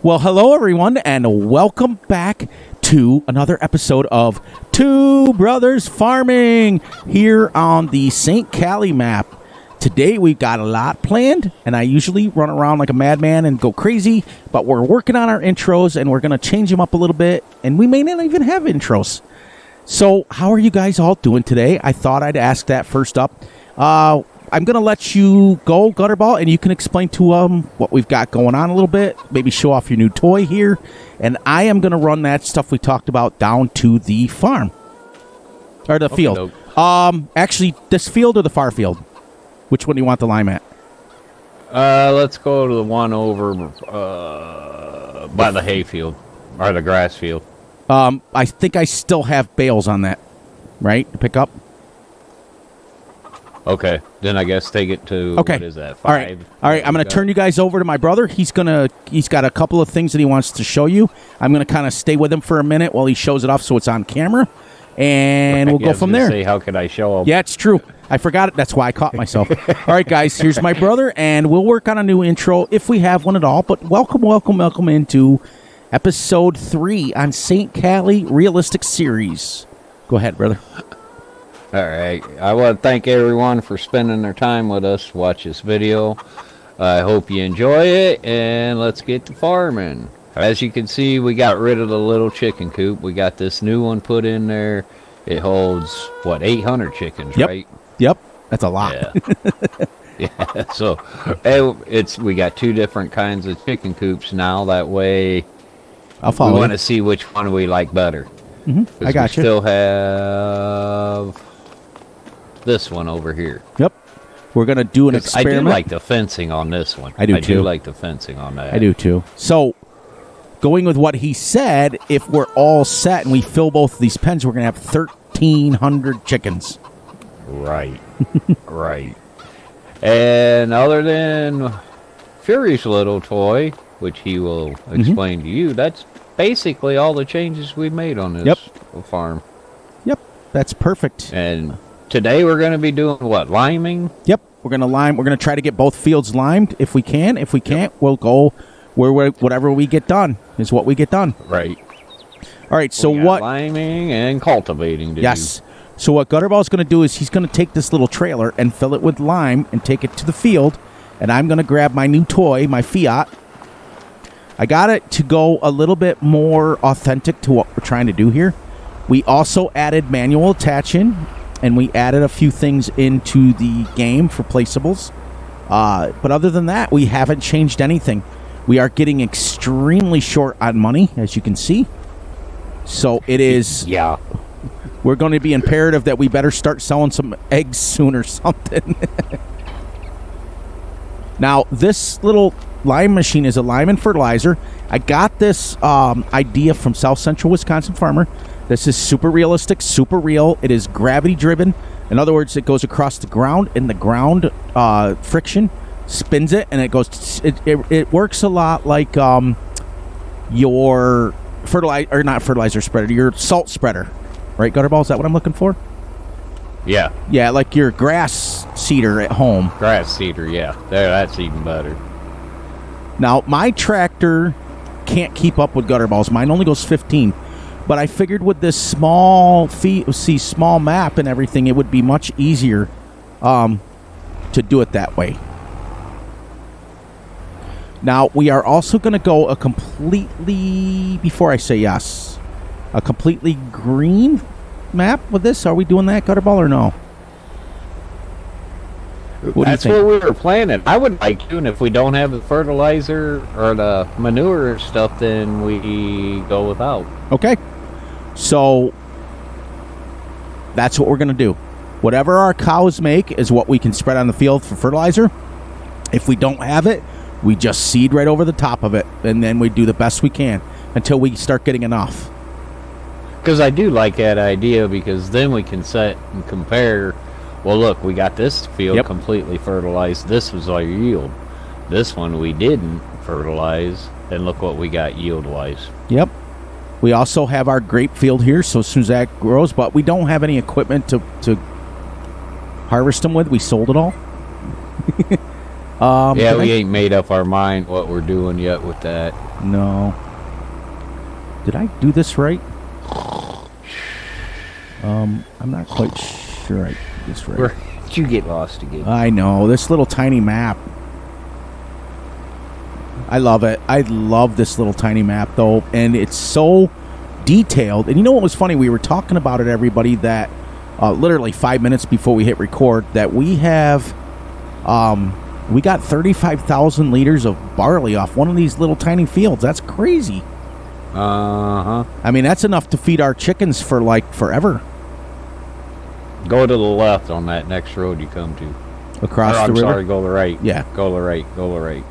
Well, hello, everyone, and welcome back to another episode of Two Brothers Farming here on the St Kalle map. Today, we've got a lot planned, and I usually run around like a madman and go crazy, but we're working on our intros, and we're going to change them up a little bit, and we may not even have intros. So, how are you guys all doing today? I thought I'd ask that first up. I'm going to let you go, Gutterball, and you can explain to them what we've got going on a little bit, maybe show off your new toy here, and I am going to run that stuff we talked about down to the farm, or the field. Actually, this field or the far field? Which one do you want the lime at? Let's go to the one over by the hay field, or the grass field. I think I still have bales on that, right, to pick up? Okay, then I guess take it to, what is that, 5? All right, I'm going to turn you guys over to my brother. He's got a couple of things that he wants to show you. I'm going to kind of stay with him for a minute while he shows it off so it's on camera, and we'll go from there. Say, how can I show him? Yeah, it's true. I forgot it. That's why I caught myself. All right, guys, here's my brother, and we'll work on a new intro if we have one at all. But welcome into episode 3 on St Kalle Realistic Series. Go ahead, brother. All right. I want to thank everyone for spending their time with us to watch this video. I hope you enjoy it, and let's get to farming. As you can see, we got rid of the little chicken coop. We got this new one put in there. It holds, 800 chickens, right? Yep. That's a lot. Yeah. Yeah. So, we got 2 different kinds of chicken coops now. That way, I'll follow. We want to see which one we like better. Mm-hmm. I got you. Still have this one over here. Yep. We're going to do an experiment. I do like the fencing on this one. I do too. I do like the fencing on that. I do too. So, going with what he said, if we're all set and we fill both of these pens, we're going to have 1,300 chickens. Right. Right. And other than Fury's little toy, which he will explain to you, that's basically all the changes we made on this farm. Yep. That's perfect. And today we're going to be doing what? Liming? Yep. We're going to lime. We're going to try to get both fields limed if we can. If we can't, we'll go whatever we get done is what we get done. Right. All right. So what? Liming and cultivating. Yes. So what Gutterball is going to do is he's going to take this little trailer and fill it with lime and take it to the field. And I'm going to grab my new toy, my Fiat. I got it to go a little bit more authentic to what we're trying to do here. We also added manual attaching, and we added a few things into the game for placeables. But other than that, we haven't changed anything. We are getting extremely short on money, as you can see. So it is... Yeah. We're going to be imperative that we better start selling some eggs soon or something. Now, this little lime machine is a lime and fertilizer. I got this idea from South Central Wisconsin farmer. This is super realistic, super real. It is gravity driven. In other words, it goes across the ground, and the ground friction spins it, and it goes. It works a lot like your fertilizer, or not fertilizer spreader, your salt spreader, right? Gutterball, is that what I'm looking for? Yeah. Yeah, like your grass seeder at home. Grass seeder, yeah. That's even better. Now, my tractor can't keep up with Gutterball's. Mine only goes 15. But I figured with this small map and everything, it would be much easier to do it that way. Now, we are also going to go a completely green map with this. Are we doing that, Gutterball, or no? That's what we were planning. I would like to, and if we don't have the fertilizer or the manure stuff, then we go without. Okay. So that's what we're going to do. Whatever our cows make is what we can spread on the field for fertilizer. If we don't have it, we just seed right over the top of it, and then we do the best we can until we start getting enough. Because I do like that idea, because then we can set and compare. Well, look, we got this field completely fertilized. This was our yield. This one we didn't fertilize, and look what we got yield-wise. Yep. We also have our grape field here, so as soon as that grows, but we don't have any equipment to harvest them with. We sold it all. Yeah, we ain't made up our mind what we're doing yet with that. No. Did I do this right? I'm not quite sure I did this right. Where did you get lost again? I know. This little tiny map. I love it. I love this little tiny map, though. And it's so detailed. And you know what was funny? We were talking about it, everybody, that literally 5 minutes before we hit record, that we have... we got 35,000 liters of barley off one of these little tiny fields. That's crazy. Uh-huh. I mean, that's enough to feed our chickens for, like, forever. Go to the left on that next road you come to. Across the river? I'm sorry, go to the right. Yeah. Go to the right. Go to the right.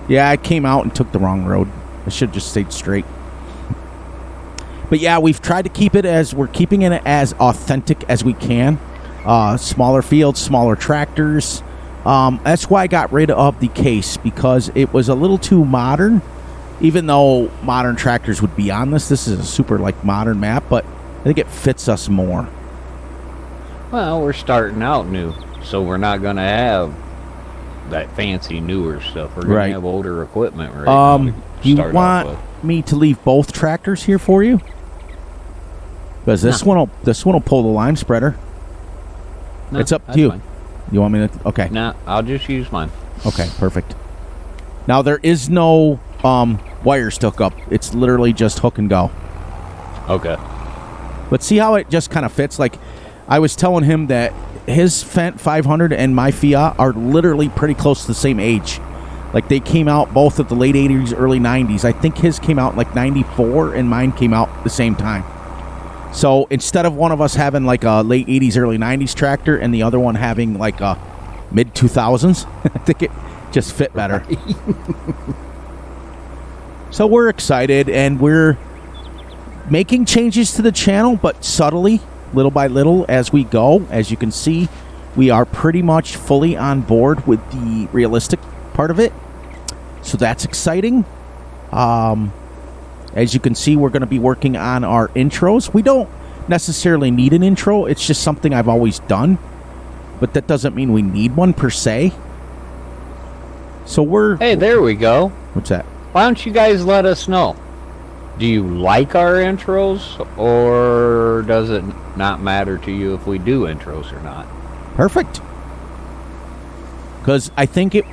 Yeah, I came out and took the wrong road. I should have just stayed straight. But yeah, we've tried to keep it as... We're keeping it as authentic as we can. Smaller fields, smaller tractors. That's why I got rid of the case, because it was a little too modern. Even though modern tractors would be on this. This is a super, like, modern map, but I think it fits us more. Well, we're starting out new, so we're not going to have that fancy newer stuff. We're going to have older equipment right now. Do you want me to leave both tractors here for you? Because this one will pull the lime spreader. No, it's up to you. Fine. You want me to? Okay. No, I'll just use mine. Okay, perfect. Now there is no wires hook up. It's literally just hook and go. Okay. But see how it just kind of fits? Like, I was telling him that his Fent 500 and my Fiat are literally pretty close to the same age. Like, they came out both at the late 80s, early 90s. I think his came out like 94 and mine came out the same time. So instead of one of us having like a late 80s, early 90s tractor and the other one having like a mid 2000s, I think it just fit better. So we're excited, and we're making changes to the channel, but subtly, little by little, as we go. As you can see, we are pretty much fully on board with the realistic part of it. So that's exciting. As you can see, we're going to be working on our intros. We don't necessarily need an intro. It's just something I've always done. But that doesn't mean we need one per se. So we're... Hey, there we go. What's that? Why don't you guys let us know? Do you like our intros, or does it not matter to you if we do intros or not? Perfect. Because I think it...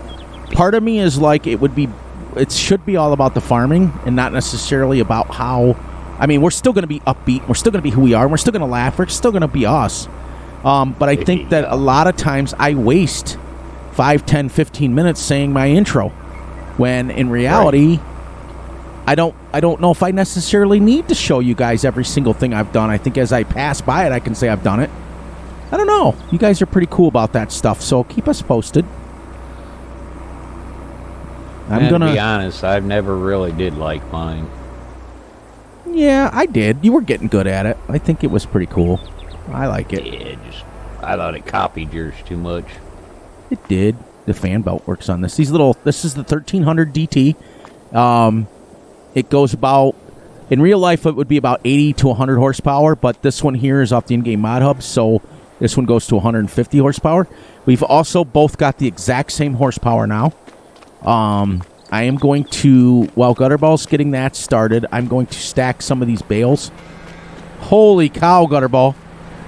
Part of me is like it would be... It should be all about the farming and not necessarily about how... I mean, we're still going to be upbeat. We're still going to be who we are. We're still going to laugh. We're still going to be us. But I think that a lot of times I waste 5, 10, 15 minutes saying my intro, when in reality, I don't know if I necessarily need to show you guys every single thing I've done. I think as I pass by it, I can say I've done it. I don't know. You guys are pretty cool about that stuff, so keep us posted. To be honest, I've never really did like mine. Yeah, I did. You were getting good at it. I think it was pretty cool. I like it. Yeah, I thought it copied yours too much. It did. The fan belt works on this. This is the 1300 DT. It goes about, in real life it would be about 80 to 100 horsepower, but this one here is off the in-game mod hub, so this one goes to 150 horsepower. We've also both got the exact same horsepower now. I am going to, while Gutterball's getting that started, I'm going to stack some of these bales. Holy cow, Gutterball.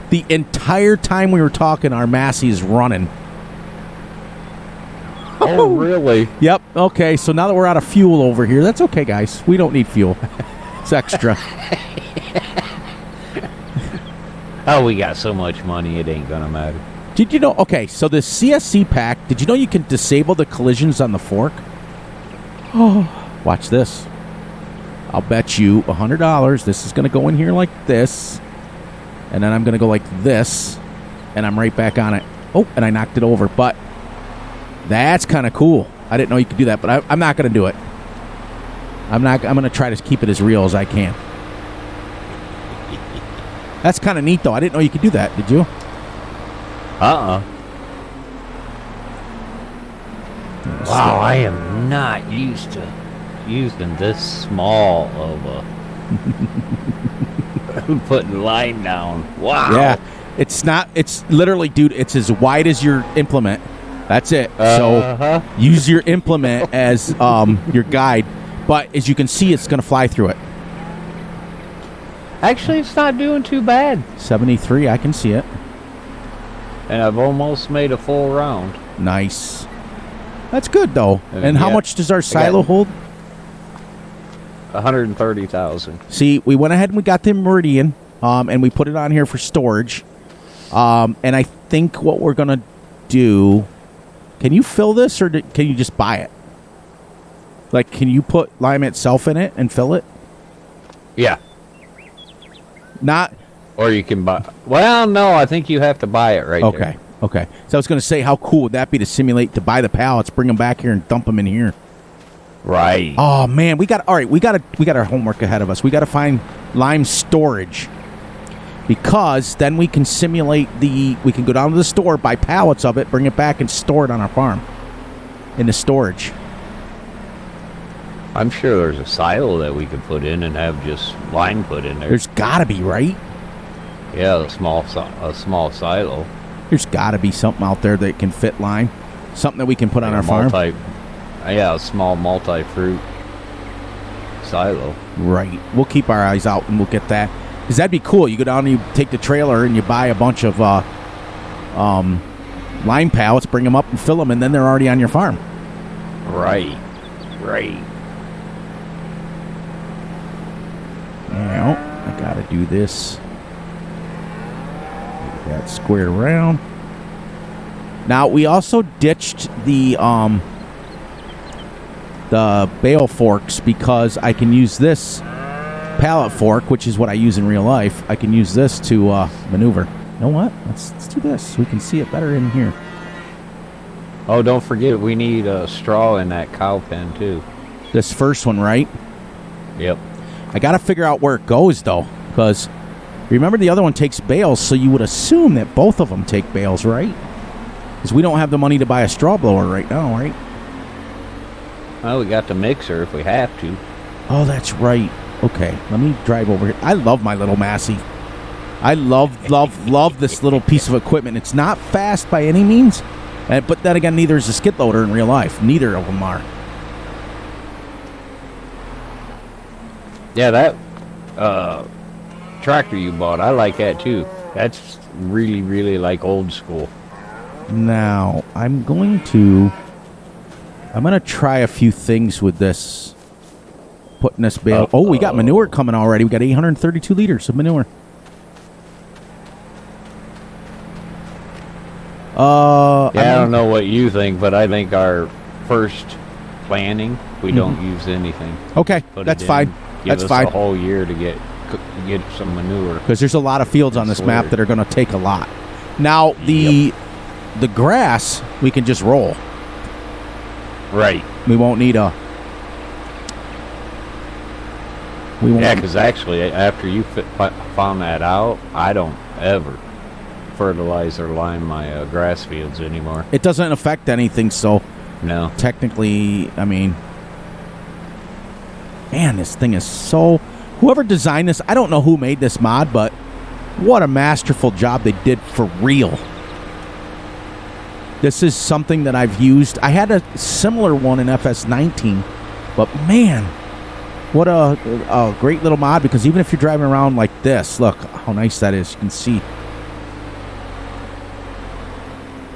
The entire time we were talking, our Massey is running. Oh, really? Yep. Okay, so now that we're out of fuel over here, that's okay, guys. We don't need fuel. It's extra. Oh, we got so much money, it ain't gonna matter. Did you know? Okay, so the CSC pack, did you know you can disable the collisions on the fork? Oh, watch this. I'll bet you $100 this is going to go in here like this. And then I'm going to go like this. And I'm right back on it. Oh, and I knocked it over. But that's kind of cool. I didn't know you could do that, but I'm not going to do it. I'm going to try to keep it as real as I can. That's kind of neat, though. I didn't know you could do that. Did you? Wow, I am not used to using this small of a putting line down. Wow. Yeah. It's not, it's literally, dude, it's as wide as your implement. That's it. So use your implement as your guide. But as you can see, it's going to fly through it. Actually, it's not doing too bad. 73, I can see it. And I've almost made a full round. Nice. That's good, though. And how yeah. much does our silo hold? 130,000. See, we went ahead and we got the Meridian, and we put it on here for storage. And I think what we're going to do... Can you fill this, or can you just buy it? Like, can you put lime itself in it and fill it? Yeah. Not... Or you can buy... Well, no, I think you have to buy it right there. Okay, okay. So I was going to say, how cool would that be to simulate, to buy the pallets, bring them back here, and dump them in here? Right. Oh, man, we got our homework ahead of us. We got to find lime storage. Because then we can simulate we can go down to the store, buy pallets of it, bring it back, and store it on our farm. In the storage. I'm sure there's a silo that we could put in and have just lime put in there. There's got to be, right? Yeah, a small silo. There's got to be something out there that can fit lime. Something that we can put on our farm. Yeah, a small multi-fruit silo. Right. We'll keep our eyes out and we'll get that. Because that'd be cool. You go down and you take the trailer and you buy a bunch of lime pallets, bring them up and fill them, and then they're already on your farm. Right. Right. Now, I got to do this. Get that squared around. Now, we also ditched the bale forks because I can use this pallet fork, which is what I use in real life. I can use this to maneuver. You know what? Let's do this so we can see it better in here. Oh, don't forget, we need a straw in that cow pen, too. This first one, right? Yep. I got to figure out where it goes, though, because remember the other one takes bales, so you would assume that both of them take bales, right? Because we don't have the money to buy a straw blower right now, right? Well, we got the mixer if we have to. Oh, that's right. Okay, let me drive over here. I love my little Massey. I love this little piece of equipment. It's not fast by any means, but then again, neither is a skid loader in real life. Neither of them are. Yeah, that tractor you bought, I like that too. That's really, really like old school. Now, I'm going to try a few things with this. Putting this bale. Oh, we got manure coming already. We got 832 liters of manure. I don't know what you think, but I think our first planning, we don't use anything. Okay, that's fine. That's fine. A whole year to get some manure. Because there's a lot of fields on this map that are going to take a lot. Now, the grass, we can just roll. Right. We won't need a... Yeah, because actually, after you found that out, I don't ever fertilize or lime my grass fields anymore. It doesn't affect anything, so... No. Technically, I mean... Man, this thing is so... Whoever designed this, I don't know who made this mod, but what a masterful job they did for real. This is something that I've used. I had a similar one in Fs19, but man... What a great little mod, because even if you're driving around like this, look how nice that is. You can see.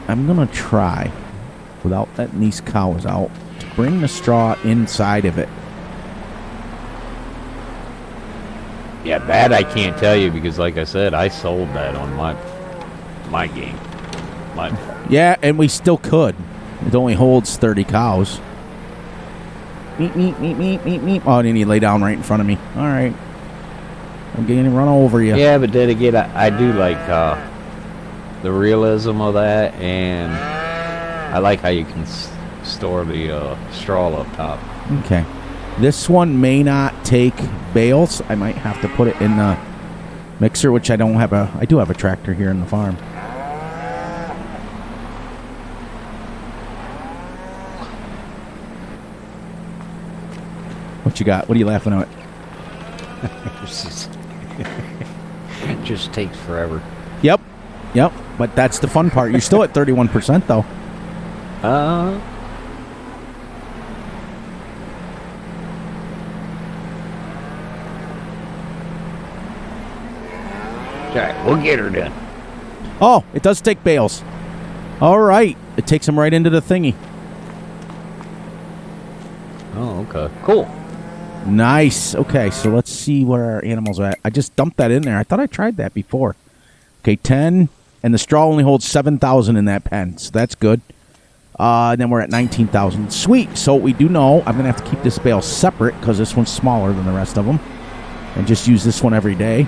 I'm going to try, without letting these cows out, to bring the straw inside of it. Yeah, that I can't tell you because, like I said, I sold that on my game. Yeah, and we still could. It only holds 30 cows. Meep, meep, meep, meep, meep, meep. Oh, and then you lay down right in front of me. All right. I'm getting to run over you. Yeah, but then again, I do like the realism of that, and I like how you can store the straw up top. Okay. This one may not take bales. I might have to put it in the mixer, which I don't have I do have a tractor here in the farm. What you got? What are you laughing at? It just takes forever. Yep. But that's the fun part. You're still at 31% though. Uh, Alright, we'll get her then. Oh, it does take bales. All right. It takes them right into the thingy. Oh, okay. Cool. Nice. Okay, so let's see where our animals are at. I just dumped that in there. I thought I tried that before. Okay, 10. And the straw only holds 7,000 in that pen, so that's good. And then we're at 19,000. Sweet. So what we do know, I'm going to have to keep this bale separate because this one's smaller than the rest of them. And just use this one every day.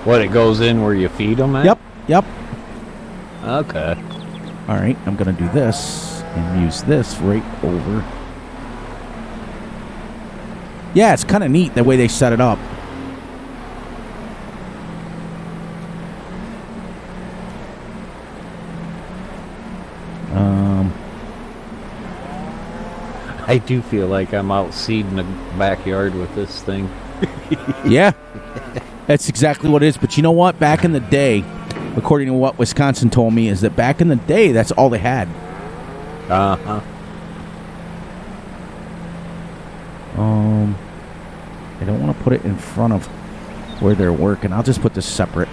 What, it goes in where you feed them at? Yep. Okay. All right, I'm going to do this and use this right over. Yeah, it's kind of neat the way they set it up. I do feel like I'm out seeding the backyard with this thing. Yeah, that's exactly what it is. But you know what? Back in the day, according to what Wisconsin told me, is that back in the day, that's all they had. Uh-huh. I don't want to put it in front of where they're working. I'll just put this separate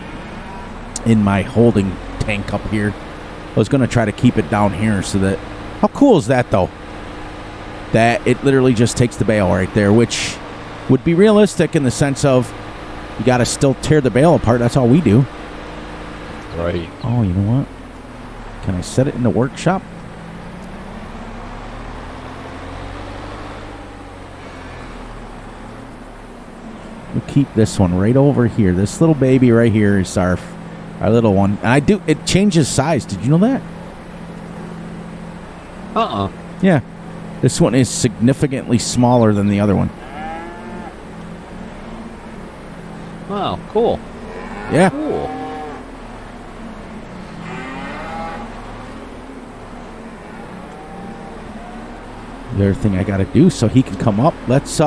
in my holding tank up here. I was going to try to keep it down here so that... How cool is that, though? That it literally just takes the bale right there, which would be realistic in the sense of you got to still tear the bale apart. That's all we do. Right. Oh, you know what? Can I set it in the workshop? We'll keep this one right over here. This little baby right here is our little one. And it changes size. Did you know that? Uh-uh. Yeah. This one is significantly smaller than the other one. Wow, cool. Yeah. Cool. The other thing I got to do so he can come up. Let's,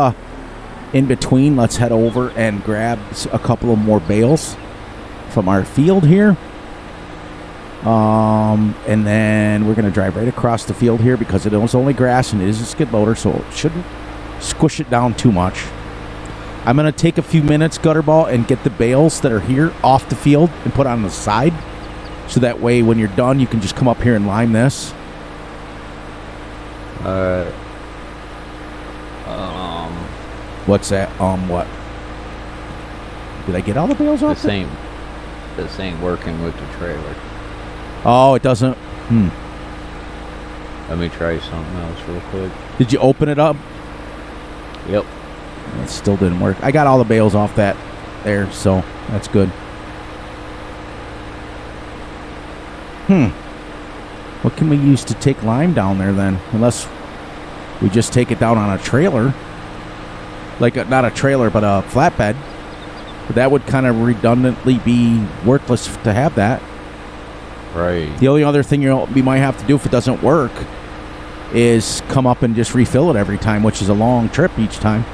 in between, let's head over and grab a couple of more bales from our field here. And then we're going to drive right across the field here because it is only grass and it is a skid loader, so it shouldn't squish it down too much. I'm going to take a few minutes, Gutterball, and get the bales that are here off the field and put on the side. So that way when you're done, you can just come up here and lime this. What's that? What? Did I get all the bales off? This ain't working with the trailer. Oh, it doesn't. Let me try something else real quick. Did you open it up? Yep. It still didn't work. I got all the bales off that there, so that's good. What can we use to take lime down there then? Unless we just take it down on a trailer. Like, not a trailer, but a flatbed. But that would kind of redundantly be worthless to have that. Right. The only other thing we might have to do if it doesn't work is come up and just refill it every time, which is a long trip each time.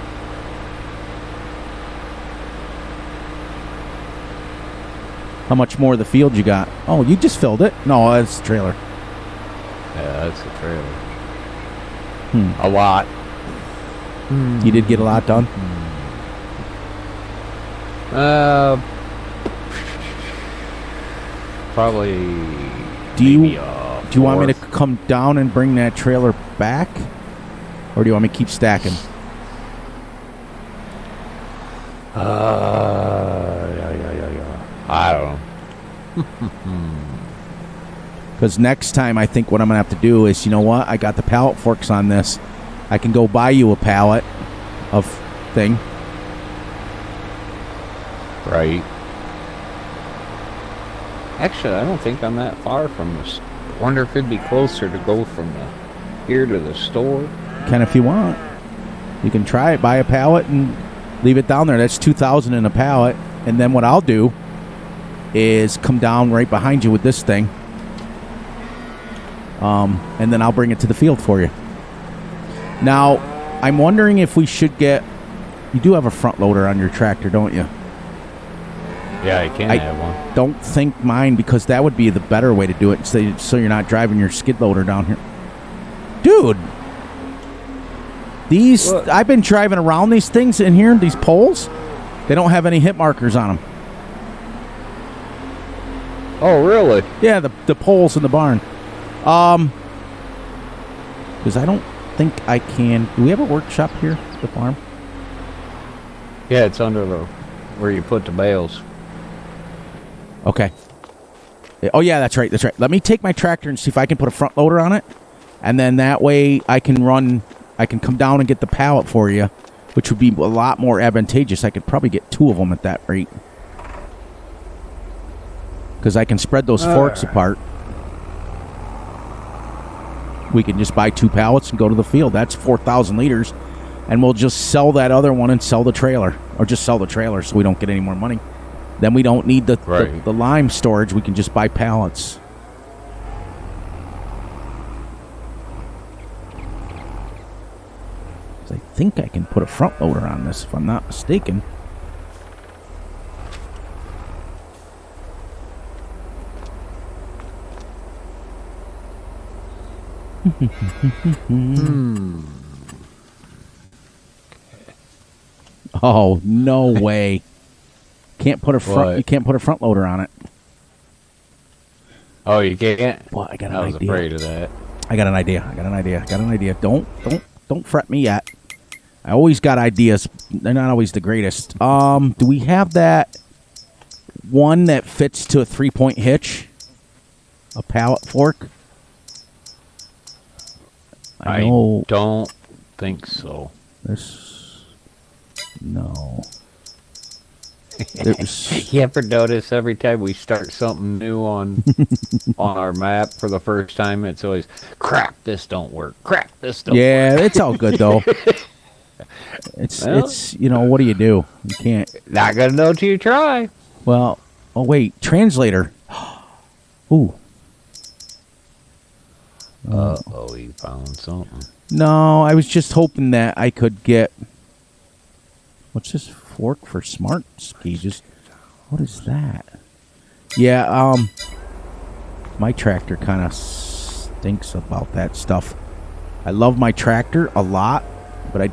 How much more of the field you got? Oh, you just filled it? No, that's the trailer. Yeah, that's the trailer. A lot. You did get a lot done? Probably. Do you want me to come down and bring that trailer back? Or do you want me to keep stacking? I don't know. Because next time I think what I'm going to have to do is, you know what? I got the pallet forks on this. I can go buy you a pallet of thing. Right. Actually, I don't think I'm that far from this. I wonder if it'd be closer to go from here to the store. Can if you want. You can try it. Buy a pallet and leave it down there. That's $2,000 in a pallet. And then what I'll do is come down right behind you with this thing. And then I'll bring it to the field for you. Now, I'm wondering if we should get... You do have a front loader on your tractor, don't you? Yeah, you can I have one. don't think mine, because that would be the better way to do it, so you're not driving your skid loader down here. Dude, I've been driving around these things in here, these poles. They don't have any hit markers on them. Oh, really? Yeah, the poles in the barn. Because I don't think I can. Do we have a workshop here at the farm? Yeah, it's under where you put the bales. Okay. Oh, yeah, that's right. That's right. Let me take my tractor and see if I can put a front loader on it. And then that way I can come down and get the pallet for you, which would be a lot more advantageous. I could probably get 2 of them at that rate. Because I can spread those forks apart. We can just buy 2 pallets and go to the field. That's 4,000 liters. And we'll just sell that other one and sell the trailer. Or just sell the trailer so we don't get any more money. Then we don't need the lime storage. We can just buy pallets. I think I can put a front loader on this, if I'm not mistaken. Oh, no way. Can't put a front. What? You can't put a front loader on it. Oh, you can't? Well, I got an I was idea. afraid of that. I got an idea. Don't fret me yet. I always got ideas. They're not always the greatest. Do we have that one that fits to a 3-point hitch? A pallet fork? I know. Don't think so. No. You ever notice every time we start something new on our map for the first time, it's always, crap, this don't work. Crap, this don't work. Yeah, it's all good, though. It's what do? You can't. Not going to know till you try. Well, oh, wait. Translator. Ooh. Uh-oh, you found something. No, I was just hoping that I could get... What's this fork for smart gauges? What is that? Yeah, my tractor kind of stinks about that stuff. I love my tractor a lot, but I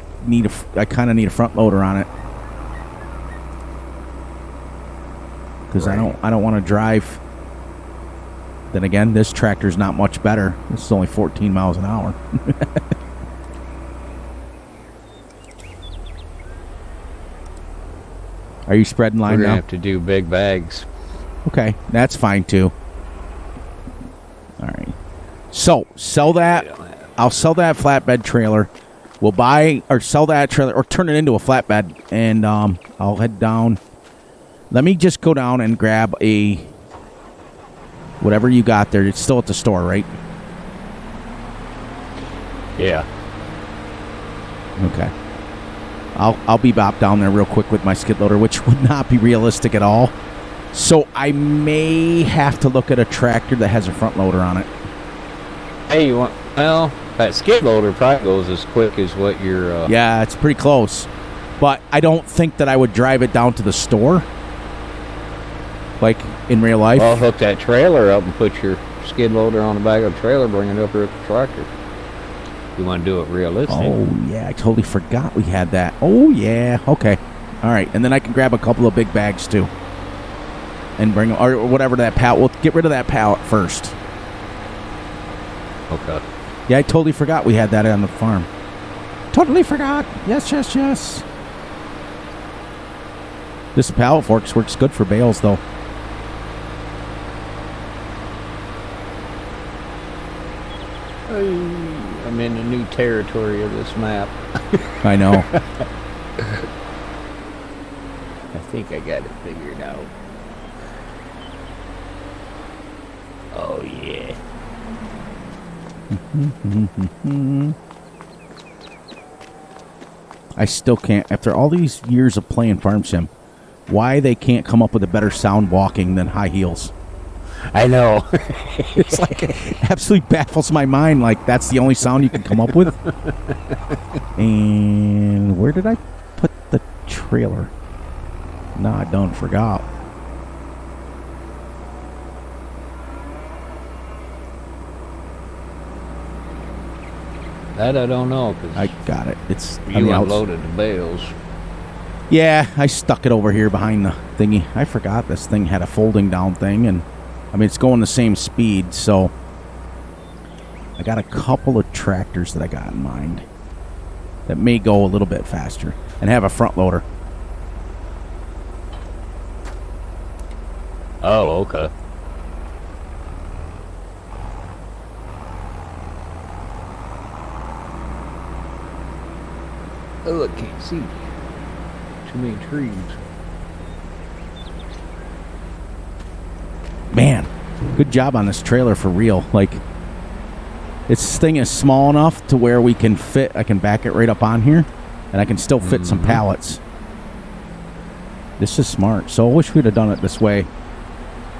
kind of need a front loader on it. Because I don't want to drive. Then again, this tractor's not much better. This is only 14 miles an hour. Are you spreading line We're now? going to have to do big bags. Okay, that's fine too. All right. So, sell that. I'll sell that flatbed trailer. We'll buy or sell that trailer or turn it into a flatbed, and I'll head down. Let me just go down and grab a whatever you got there. It's still at the store, right? Yeah. Okay. I'll be bop down there real quick with my skid loader, which would not be realistic at all. So I may have to look at a tractor that has a front loader on it. Hey, you want... Well, that skid loader probably goes as quick as what your... Yeah, it's pretty close. But I don't think that I would drive it down to the store. Like, in real life. Well, hook that trailer up and put your skid loader on the back of the trailer, bring it up here with the tractor. You want to do it realistic. Oh, yeah, I totally forgot we had that. Oh, yeah, okay. All right, and then I can grab a couple of big bags, too. And bring, or whatever that pallet, we'll get rid of that pallet first. Okay. Yeah, I totally forgot we had that on the farm. Totally forgot. Yes, yes, yes. This pallet forks works good for bales, though. I'm in a new territory of this map. I know. I think I got it figured out. Oh, yeah. I still can't, after all these years of playing Farm Sim, why they can't come up with a better sound walking than high heels. I know. It's like, it absolutely baffles my mind. Like, that's the only sound you can come up with. And where did I put the trailer? No, I done forgot. That I don't know, I because got it. It's you unloaded the bales. Yeah, I stuck it over here behind the thingy. I forgot this thing had a folding down thing, and I mean, it's going the same speed, so I got a couple of tractors that I got in mind that may go a little bit faster and have a front loader. Oh, okay. Oh, I can't see. Too many trees. Man, good job on this trailer for real. Like, this thing is small enough to where we can fit, I can back it right up on here, and I can still fit some pallets. This is smart. So I wish we'd have done it this way.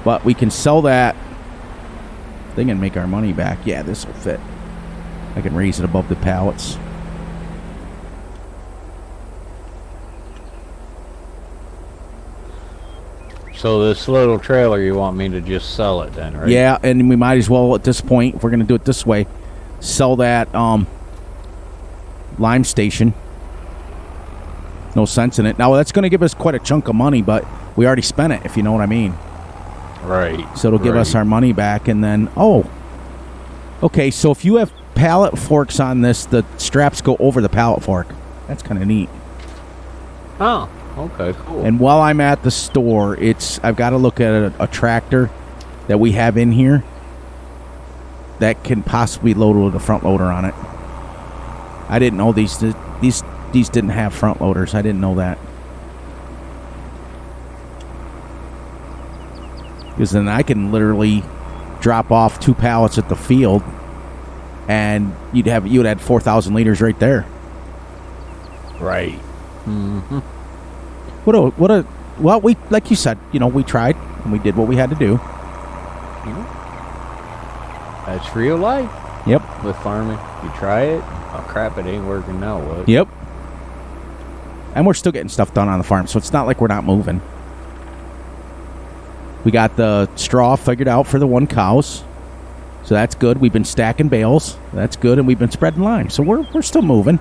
But we can sell that thing and make our money back. Yeah, this will fit. I can raise it above the pallets. So this little trailer, you want me to just sell it then, right? Yeah, and we might as well at this point, if we're going to do it this way, sell that lime station. No sense in it. Now, that's going to give us quite a chunk of money, but we already spent it, if you know what I mean. Right. So it'll give us our money back, and then, okay, so if you have pallet forks on this, the straps go over the pallet fork. That's kind of neat. Oh, okay, cool. And while I'm at the store, I've got to look at a tractor that we have in here that can possibly load with a front loader on it. I didn't know these didn't have front loaders. I didn't know that. Because then I can literally drop off 2 pallets at the field, and you'd had 4,000 liters right there. Right. Mm-hmm. Well, we, like you said, we tried and we did what we had to do. That's real life. Yep. With farming, you try it. Oh crap! It ain't working now. What? Yep. And we're still getting stuff done on the farm, so it's not like we're not moving. We got the straw figured out for the 1 cows, so that's good. We've been stacking bales. That's good, and we've been spreading lime, so we're still moving.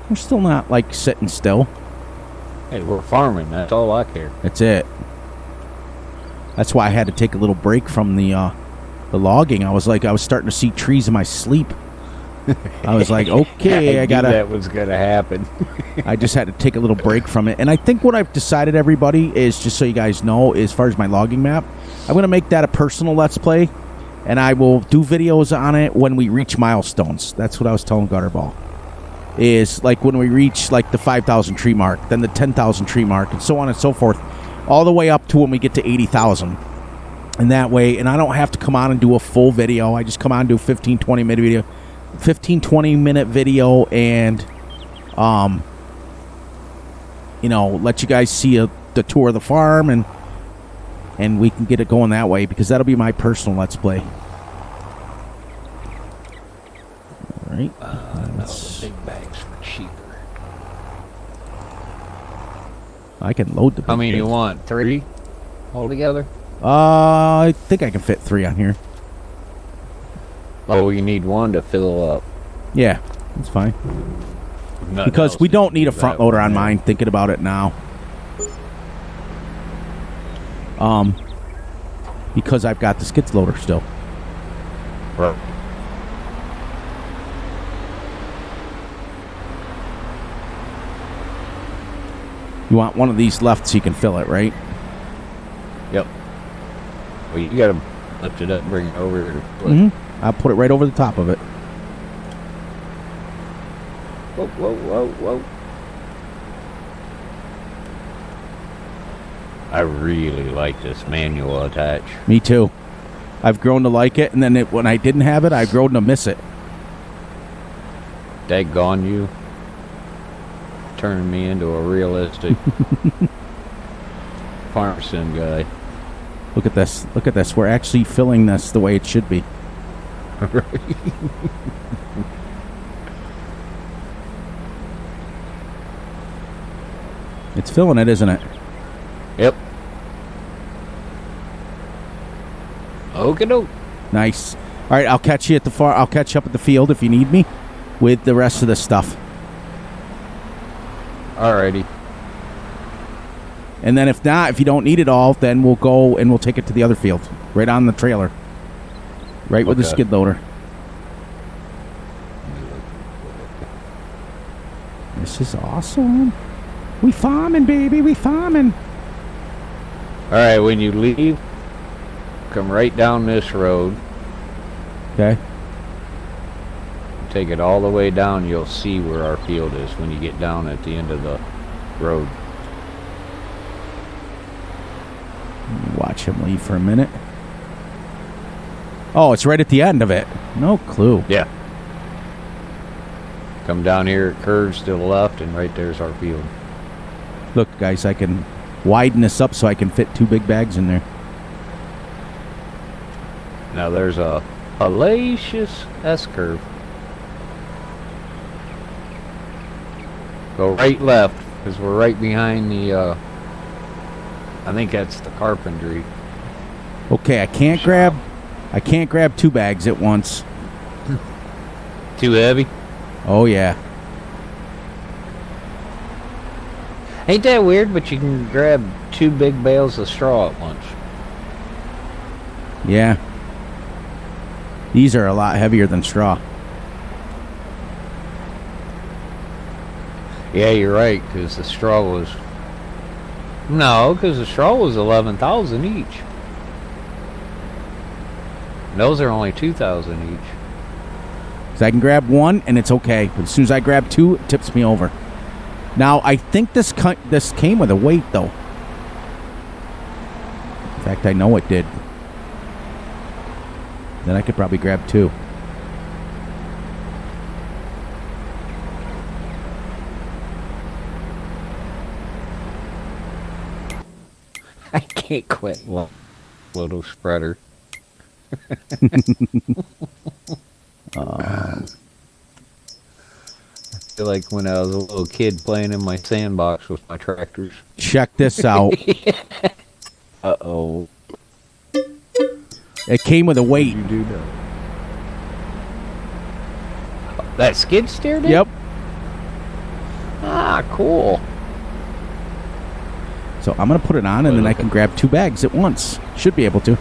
We're still not like sitting still. Hey, we're farming. That's all I care. That's it. That's why I had to take a little break from the logging. I was starting to see trees in my sleep. I was like, okay, I gotta. That was gonna happen. I just had to take a little break from it. And I think what I've decided, everybody, is, just so you guys know, as far as my logging map, I'm going to make that a personal Let's Play. And I will do videos on it when we reach milestones. That's what I was telling Gutterball. Is like when we reach like the 5,000 tree mark, then the 10,000 tree mark, and so on and so forth, all the way up to when we get to 80,000. And that way, and I don't have to come on and do a full video. I just come on and do 15, 20 minute video. 15, 20 minute video, and let you guys see the tour of the farm, and we can get it going that way, because that'll be my personal Let's Play. All right. No, the big bags were cheaper. I can load the big How many bags. you want? 3 altogether? I think I can fit 3 on here. Oh, you need 1 to fill up. Yeah, that's fine. Nothing Because else we to don't need a do front that loader one, on yeah. mine, thinking about it now. Because I've got the skids loader still. Right. You want one of these left so you can fill it, right? Yep. Well, you gotta lift it up and bring it over here. Mm-hmm. I'll put it right over the top of it. Whoa, whoa, whoa, whoa. I really like this manual attach. Me too. I've grown to like it, and then when I didn't have it, I've grown to miss it. Daggone you. Turning me into a realistic farm sim guy. Look at this. Look at this. We're actually filling this the way it should be. It's filling it, isn't it? Yep. Okie doke. Nice. All right, I'll catch you at the I'll catch up at the field if you need me with the rest of the stuff. Alrighty. And then if not, if you don't need it all, then we'll go and we'll take it to the other field, right on the trailer, right with the skid loader. This is awesome. We farming, baby. We farming. All right, when you leave, come right down this road. Okay. Take it all the way down. You'll see where our field is when you get down at the end of the road. Watch him leave for a minute. Oh, it's right at the end of it. No clue. Yeah. Come down here, it curves to the left, and right there's our field. Look, guys, I can widen this up so I can fit 2 big bags in there. Now there's a hellacious S-curve. Go right left, because we're right behind the, I think that's the carpentry. Okay, I can't grab 2 bags at once. Too heavy? Oh, yeah. Ain't that weird, but you can grab 2 big bales of straw at once. Yeah. These are a lot heavier than straw. Yeah, you're right, because the straw was... No, because the straw was 11,000 each. Those are only 2,000 each. So I can grab 1 and it's okay. But as soon as I grab 2, it tips me over. Now, I think this came with a weight, though. In fact, I know it did. Then I could probably grab 2. I can't quit little spreader. I feel like when I was a little kid playing in my sandbox with my tractors. Check this out. Uh-oh. It came with a weight. You do know. That skid steer did? Yep. Ah, cool. So I'm going to put it on, and then I can grab 2 bags at once. Should be able to.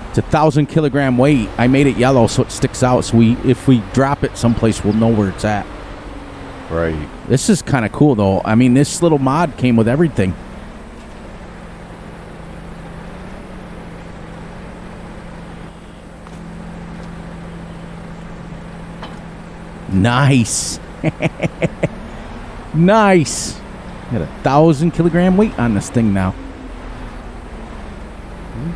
It's 1,000 kilogram weight. I made it yellow so it sticks out, so if we drop it someplace, we'll know where it's at. Right. This is kind of cool, though. I mean, this little mod came with everything. Nice. Nice. Got 1,000 kilogram weight on this thing now.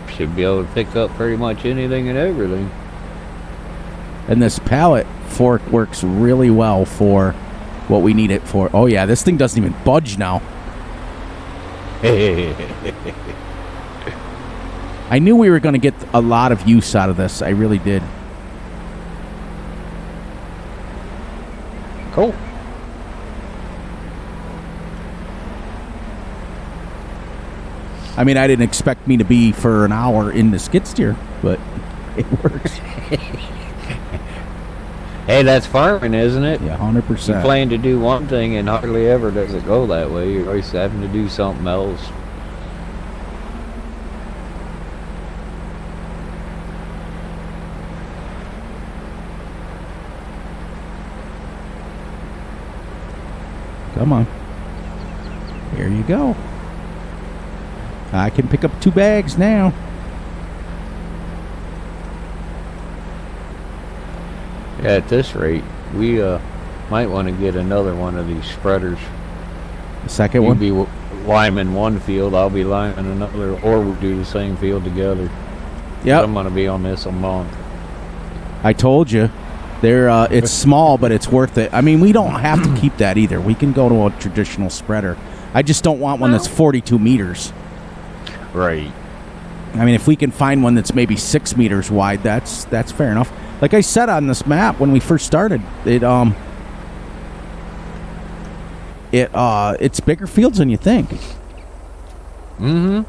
Should be able to pick up pretty much anything and everything. And this pallet fork works really well for what we need it for. Oh, yeah, this thing doesn't even budge now. I knew we were going to get a lot of use out of this. I really did. Cool. I mean, I didn't expect me to be for an hour in the skid steer, but it works. Hey, that's farming, isn't it? Yeah, 100%. You plan to do one thing and hardly ever does it go that way. You're always having to do something else. Come on. Here you go. I can pick up 2 bags now. Yeah, at this rate, we might want to get another one of these spreaders. The second one? You'll be liming one field, I'll be liming another, or we'll do the same field together. Yep. I'm going to be on this a month. I told you. It's small, but it's worth it. I mean, we don't have to keep that either. We can go to a traditional spreader. I just don't want one that's 42 meters. Right. I mean, if we can find one that's maybe 6 meters wide, that's fair enough. Like I said on this map when we first started, it's bigger fields than you think. Mm-hmm.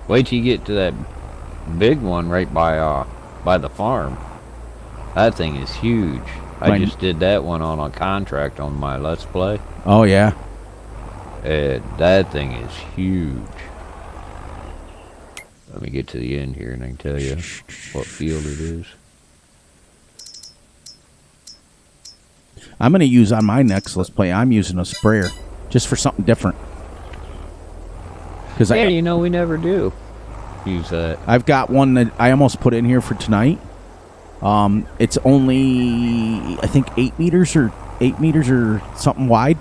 Wait till you get to that big one right by by the farm. That thing is huge. I just did that one on a contract on my Let's Play. Oh, yeah. And that thing is huge. Let me get to the end here and I can tell you what field it is. I'm going to use on my next Let's Play, I'm using a sprayer just for something different. Yeah, you know, we never do use that. I've got one that I almost put in here for tonight. It's only, I think, 8 meters or something wide.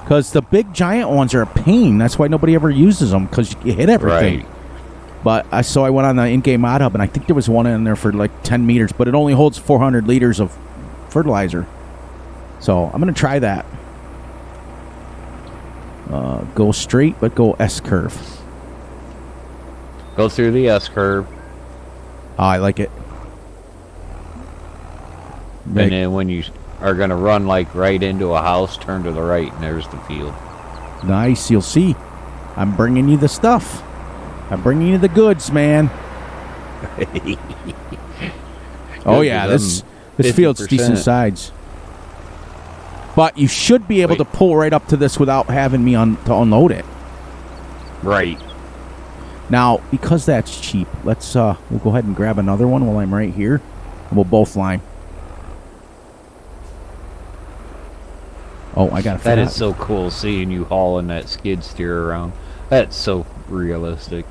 Because the big giant ones are a pain. That's why nobody ever uses them, because you hit everything. Right. But I went on the in-game mod hub, and I think there was one in there for like 10 meters, but it only holds 400 liters of fertilizer. So I'm going to try that. Go straight, but go S-curve. Go through the S-curve. Oh, I like it. And then when you are going to run like right into a house, turn to the right, and there's the field. Nice. You'll see. I'm bringing you the stuff. I'm bringing you the goods, man. Oh, yeah. This field's decent size. But you should be able to pull right up to this without having me to unload it. Right. Now, because that's cheap, let's we'll go ahead and grab another one while I'm right here, and we'll both lime. Oh, I got that. Is so cool seeing you hauling that skid steer around. That's so realistic.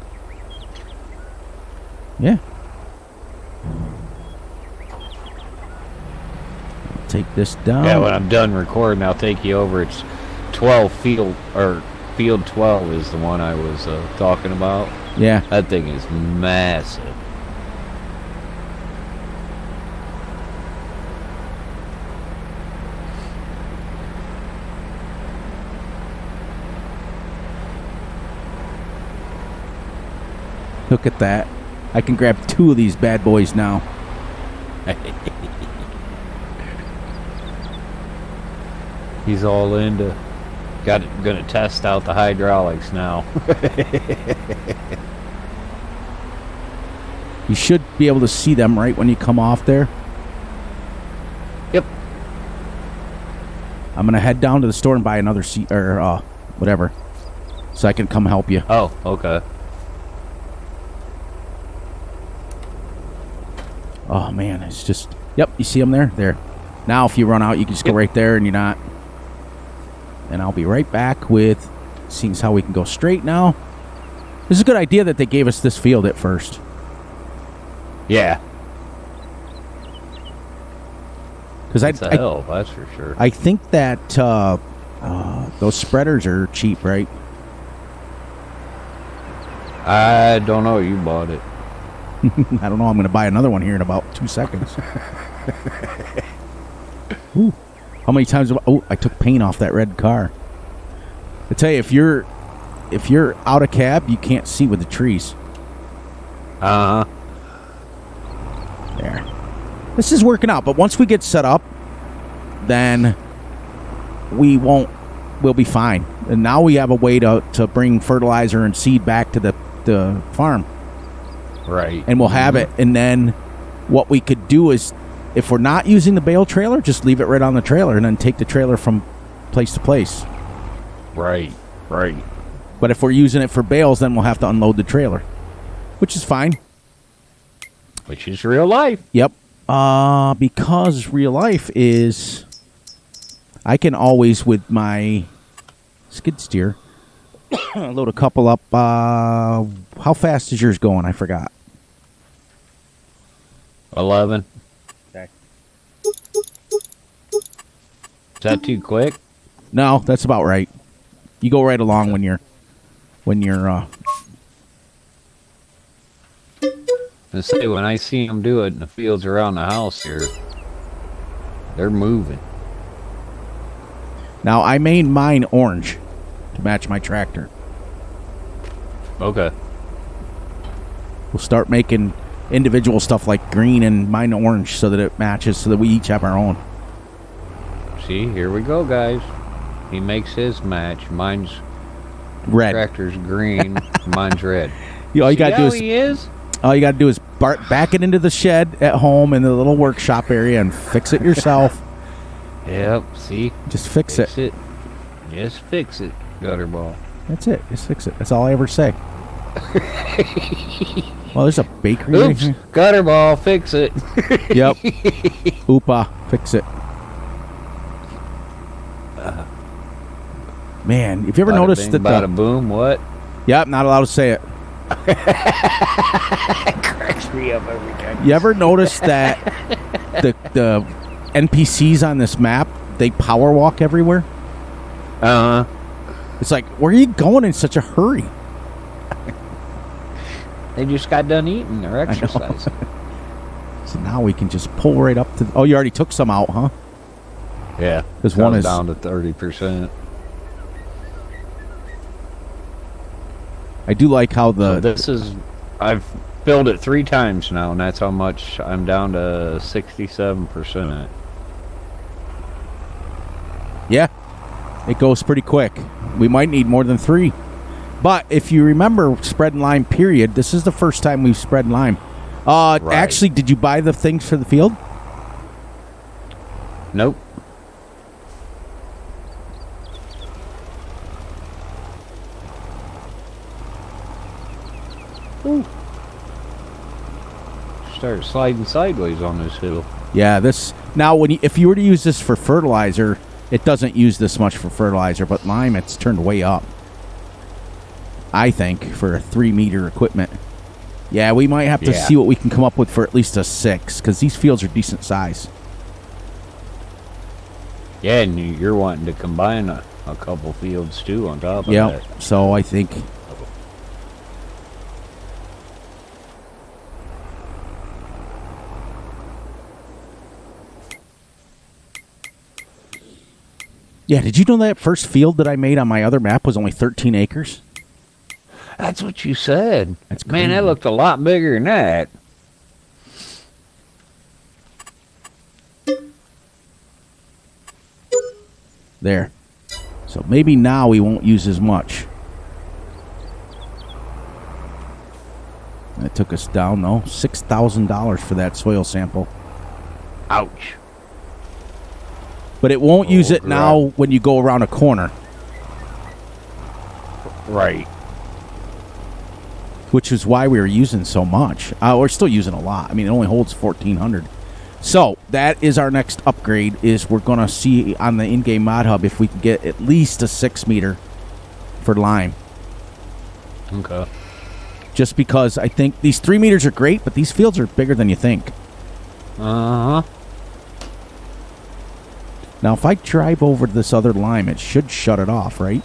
Yeah. Take this down. Yeah, when I'm done recording, I'll take you over. It's 12 field 12 is the one I was talking about. Yeah. That thing is massive. Look at that. I can grab 2 of these bad boys now. He's all into gonna test out the hydraulics now. You should be able to see them right when you come off there. Yep. I'm gonna head down to the store and buy another seat or whatever, so I can come help you. Oh, okay. Oh man, it's just, yep, you see them there? There. Now if you run out, you can just go right there and you're not. And I'll be right back with seeing how we can go straight now. This is a good idea that they gave us this field at first. Yeah. Because that's for sure. I think that those spreaders are cheap, right? I don't know. You bought it. I don't know. I'm going to buy another one here in about 2 seconds. Ooh. How many times? Oh, I took paint off that red car. I tell you, if you're out of cab, you can't see with the trees. Uh-huh. There. This is working out, but once we get set up, then we'll be fine. And now we have a way to bring fertilizer and seed back to the farm. Right. And we'll have it. And then what we could do is, if we're not using the bale trailer, just leave it right on the trailer and then take the trailer from place to place. Right. Right. But if we're using it for bales, then we'll have to unload the trailer, which is fine. Which is real life. Yep. Because real life is, I can always, with my skid steer, load a couple up. How fast is yours going? I forgot. 11. Okay. Is that too quick? No, that's about right. You go right along when you're And say, when I see them do it in the fields around the house here, they're moving. Now, I made mine orange to match my tractor. Okay. We'll start making individual stuff like green and mine orange so that it matches, so that we each have our own. See, here we go, guys. He makes his match. Mine's red. Tractor's green. Mine's red. All you See gotta do how is he is? All you got to do is back it into the shed at home in the little workshop area and fix it yourself. Yep, see? Just fix it. Just fix it, Gutterball. That's it. Just fix it. That's all I ever say. Well, there's a bakery right Oops, here. Gutterball, fix it. Yep. Oopa, fix it. Man, have you ever Bada noticed bing, that bada boom, what? Yep, not allowed to say it. Cracks me up every time. You ever notice that the NPCs on this map, they power walk everywhere? Uh-huh. It's like, where are you going in such a hurry? They just got done eating. They're exercising. So now we can just pull right up to... Oh, you already took some out, huh? Yeah. Because one is... down to 30%. I do like how the... So this is... I've filled it 3 times now, and that's how much I'm down to 67%. Yeah. It goes pretty quick. We might need more than 3. But if you remember spread and lime period, this is the first time we've spread and lime. Right. Actually, did you buy the things for the field? Nope. Ooh. Start sliding sideways on this hill. Yeah, this... Now, if you were to use this for fertilizer, it doesn't use this much for fertilizer, but lime, it's turned way up. I think, for a 3-meter equipment. Yeah, we might have to see what we can come up with for at least a 6, because these fields are decent size. Yeah, and you're wanting to combine a couple fields, too, on top of that. Yeah, so I think... Yeah, did you know that first field that I made on my other map was only 13 acres? That's what you said. That's Man, crazy. that looked a lot bigger than that. There. So maybe now we won't use as much. That took us down, though. $6,000 for that soil sample. Ouch. But it won't use it God. now when you go around a corner. Right. Which is why we were using so much. We're still using a lot. I mean, it only holds 1,400. So that is our next upgrade. Is we're going to see on the in-game mod hub if we can get at least a 6-meter for lime. Okay. Just because I think these 3 meters are great, but these fields are bigger than you think. Uh-huh. Now, if I drive over to this other lime, it should shut it off, right?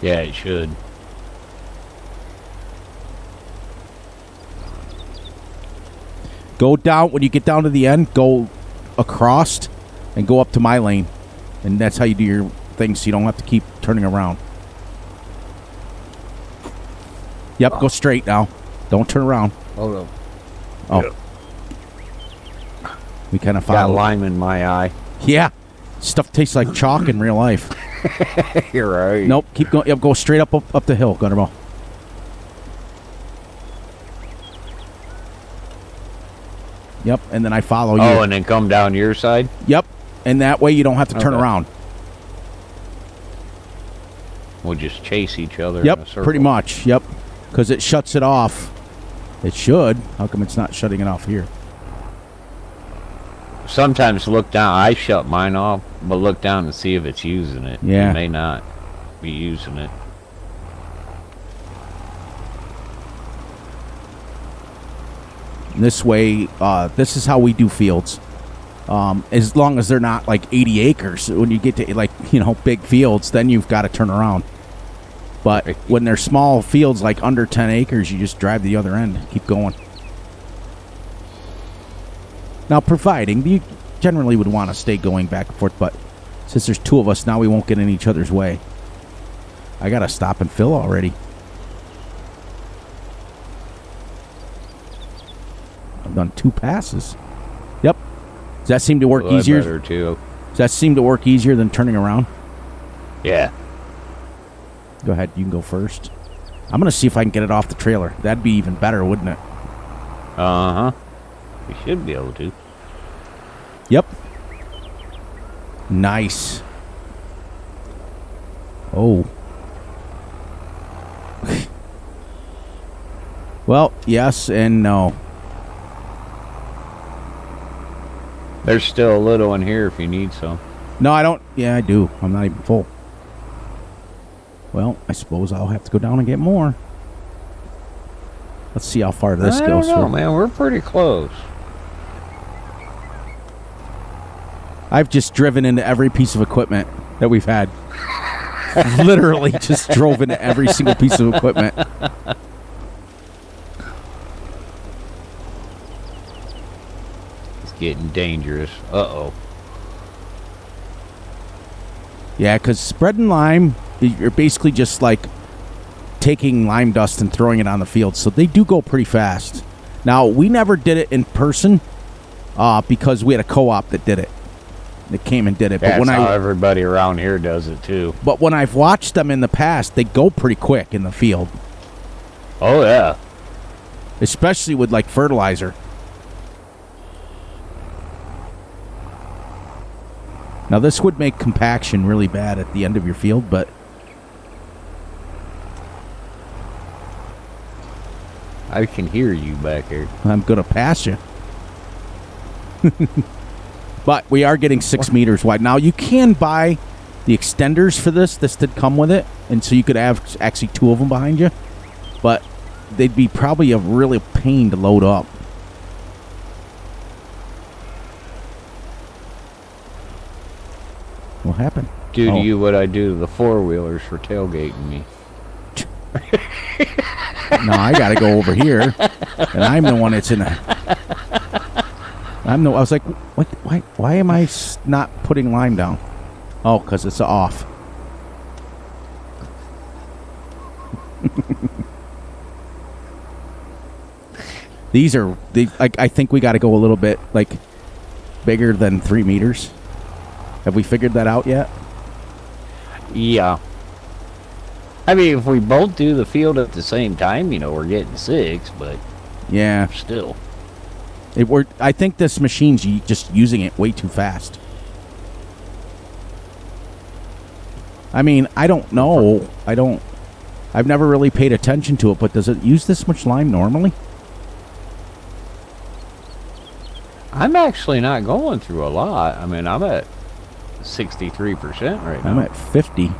Yeah, it should. Go down, when you get down to the end, go across and go up to my lane. And that's how you do your thing, so you don't have to keep turning around. Yep, go straight now. Don't turn around. Hold up. Oh. Yep. We kind of Got follow. lime in my eye. Yeah. Stuff tastes like chalk in real life. You're right. Nope, keep going. Yep, go straight up the hill, Gutterball. Yep, and then I follow you. Oh, and then come down your side? Yep, and that way you don't have to turn Okay. around. We'll just chase each other in a Yep, circle. pretty much. Yep, because it shuts it off. It should. How come it's not shutting it off here? Sometimes look down. I shut mine off, but look down and see if it's using it. Yeah. It may not be using it. This way, this is how we do fields. As long as they're not like 80 acres. When you get to like, big fields, then you've got to turn around. But when they're small fields, like under 10 acres, you just drive the other end. Keep going. Now, providing, you generally would want to stay going back and forth, but since there's 2 of us, now we won't get in each other's way. I got to stop and fill already. I've done 2 passes. Yep. Does that seem to work Well, easier? better too. Does that seem to work easier than turning around? Yeah. Go ahead. You can go first. I'm going to see if I can get it off the trailer. That'd be even better, wouldn't it? Uh-huh. We should be able to. Yep. Nice. Oh. Well, yes and no. There's still a little in here if you need some. No, I don't. Yeah, I do. I'm not even full. Well, I suppose I'll have to go down and get more. Let's see how far this goes. I don't know, man. We're pretty close. I've just driven into every piece of equipment that we've had. Literally just drove into every single piece of equipment. It's getting dangerous. Uh-oh. Yeah, because spreading lime, you're basically just like taking lime dust and throwing it on the field. So they do go pretty fast. Now, we never did it in person because we had a co-op that did it. That came and did it. That's how everybody around here does it, too. But when I've watched them in the past, they go pretty quick in the field. Oh, yeah. Especially with, like, fertilizer. Now, this would make compaction really bad at the end of your field, but... I can hear you back here. I'm going to pass you. But we are getting 6 meters wide. Now, you can buy the extenders for this. This did come with it. And so you could have actually 2 of them behind you. But they'd be probably a really pain to load up. What happened? Do to you what I do to the four-wheelers for tailgating me. No, I got to go over here. And I'm the one that's in a... I was like, what? Why am I not putting lime down? Oh, because it's off. These are, I think we got to go a little bit, like, bigger than 3 meters. Have we figured that out yet? Yeah. I mean, if we both do the field at the same time, you know, we're getting 6, but... Yeah. Still. I think this machine's just using it way too fast. I mean, I don't know. I've never really paid attention to it, but does it use this much lime normally? I'm actually not going through a lot. I mean, I'm at 63% right now. I'm at 50.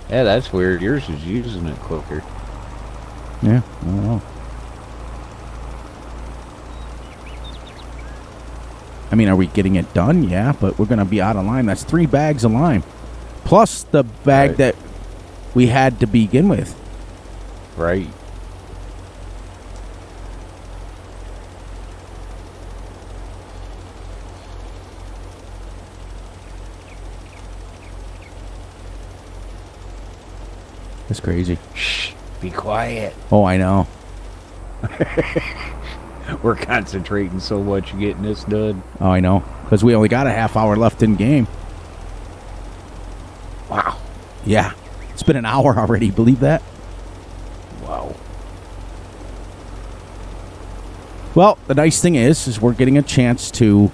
Yeah, that's weird. Yours is using it quicker. Yeah, I don't know. I mean, are we getting it done? Yeah, but we're going to be out of lime. That's 3 bags of lime. Plus the bag that we had to begin with. Right. That's crazy. Shh. Be quiet. Oh, I know. We're concentrating so much getting this done. Oh, I know. Because we only got a half hour left in game. Wow. Yeah. It's been an hour already. Believe that? Wow. Well, the nice thing is we're getting a chance to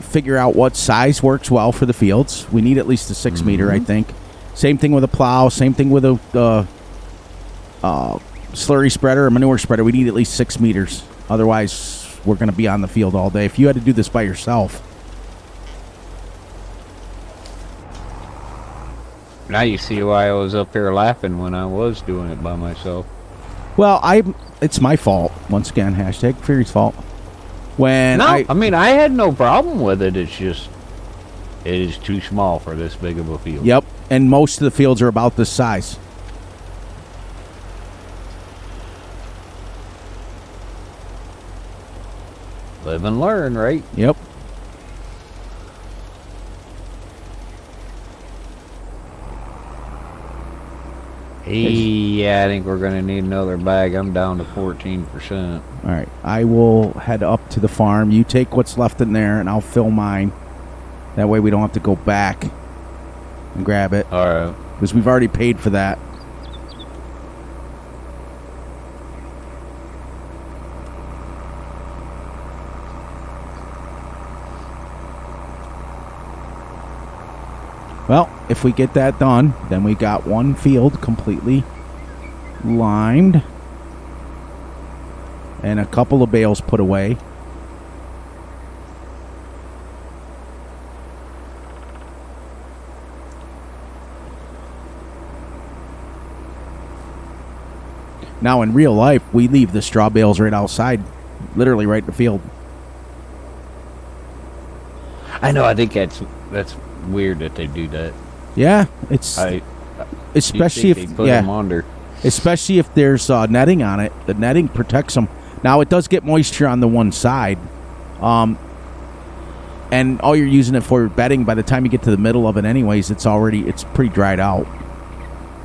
figure out what size works well for the fields. We need at least a 6 meter, I think. Same thing with a plow. Same thing with a slurry spreader or manure spreader. We need at least 6 meters. Otherwise, we're going to be on the field all day. If you had to do this by yourself. Now you see why I was up here laughing when I was doing it by myself. Well, it's my fault. Once again, hashtag Fury's fault. I mean, I had no problem with it. It's just, it is too small for this big of a field. Yep, and most of the fields are about this size. Live and learn, right? Yep. Yeah, I think we're going to need another bag. I'm down to 14%. All right. I will head up to the farm. You take what's left in there, and I'll fill mine. That way we don't have to go back and grab it. All right. Because we've already paid for that. Well, if we get that done, then we got one field completely limed and a couple of bales put away. Now, in real life, we leave the straw bales right outside, literally right in the field. I know. I think that's weird that they do that. Yeah, it's especially if they put them under. Especially if there's netting on it. The netting protects them. Now, it does get moisture on the one side, and all you're using it for bedding. By the time you get to the middle of it, anyways, it's pretty dried out.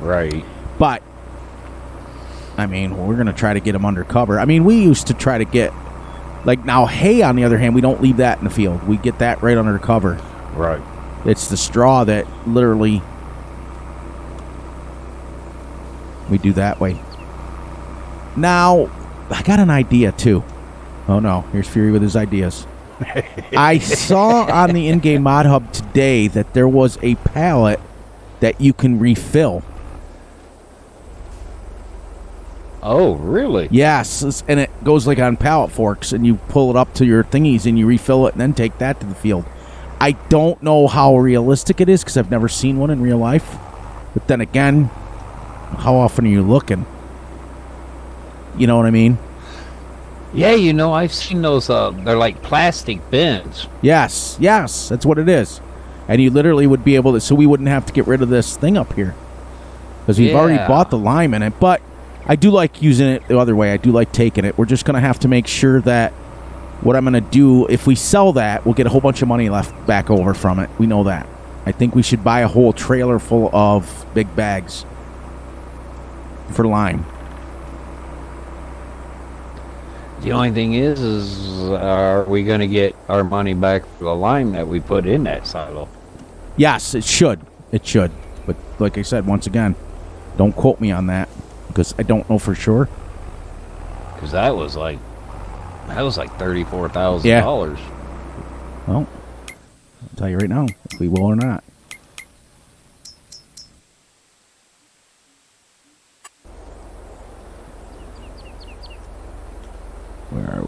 Right. But I mean, we're gonna try to get them under cover. I mean, we used to try to get now hay. On the other hand, we don't leave that in the field. We get that right under cover. Right. It's the straw that literally we do that way. Now, I got an idea too. Oh no, here's Fury with his ideas. I saw on the in-game mod hub today that there was a pallet that you can refill. Oh, really? Yes, and it goes like on pallet forks, and you pull it up to your thingies and you refill it and then take that to the field. I don't know how realistic it is because I've never seen one in real life. But then again, how often are you looking? You know what I mean? Yeah, I've seen those. They're like plastic bins. Yes, that's what it is. And you literally would be able to, so we wouldn't have to get rid of this thing up here. Because we've already bought the lime in it. But I do like using it the other way. I do like taking it. We're just going to have to make sure that what I'm going to do, if we sell that, we'll get a whole bunch of money left back over from it. We know that. I think we should buy a whole trailer full of big bags for lime. The only thing is are we going to get our money back for the lime that we put in that silo? Yes, it should. It should. But like I said, once again, don't quote me on that because I don't know for sure. Because that was like $34,000. Yeah. Well, I'll tell you right now if we will or not. Where are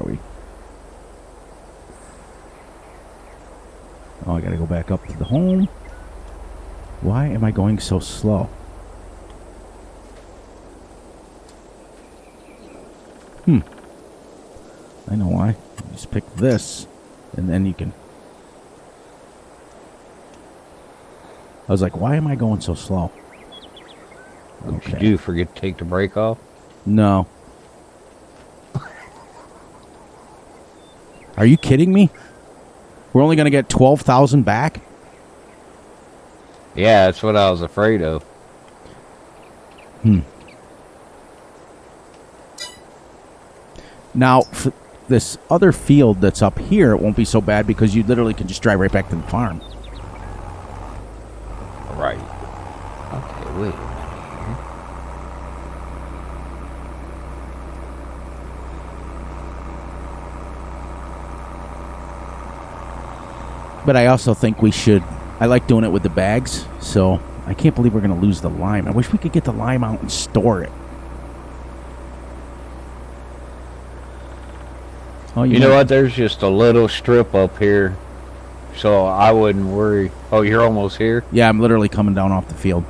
we? Oh, I gotta go back up to the home. Why am I going so slow? I know why. You just pick this, and then you can... I was like, why am I going so slow? What did you do? Forget to take the brake off? No. Are you kidding me? We're only going to get 12,000 back? Yeah, that's what I was afraid of. Now, for this other field that's up here, it won't be so bad because you literally can just drive right back to the farm. Right. Okay, wait a minute here. But I also think we should... I like doing it with the bags, so I can't believe we're going to lose the lime. I wish we could get the lime out and store it. Oh, you know what? There's just a little strip up here, so I wouldn't worry. Oh, you're almost here? Yeah, I'm literally coming down off the field.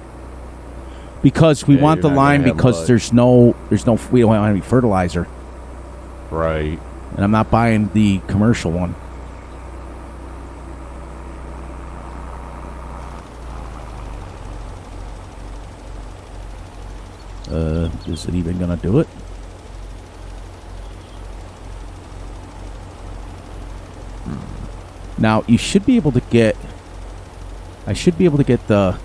Because we want the lime because there's no, we don't have any fertilizer. Right. And I'm not buying the commercial one. Is it even gonna do it? Now you should be able to get. I should be able to get the.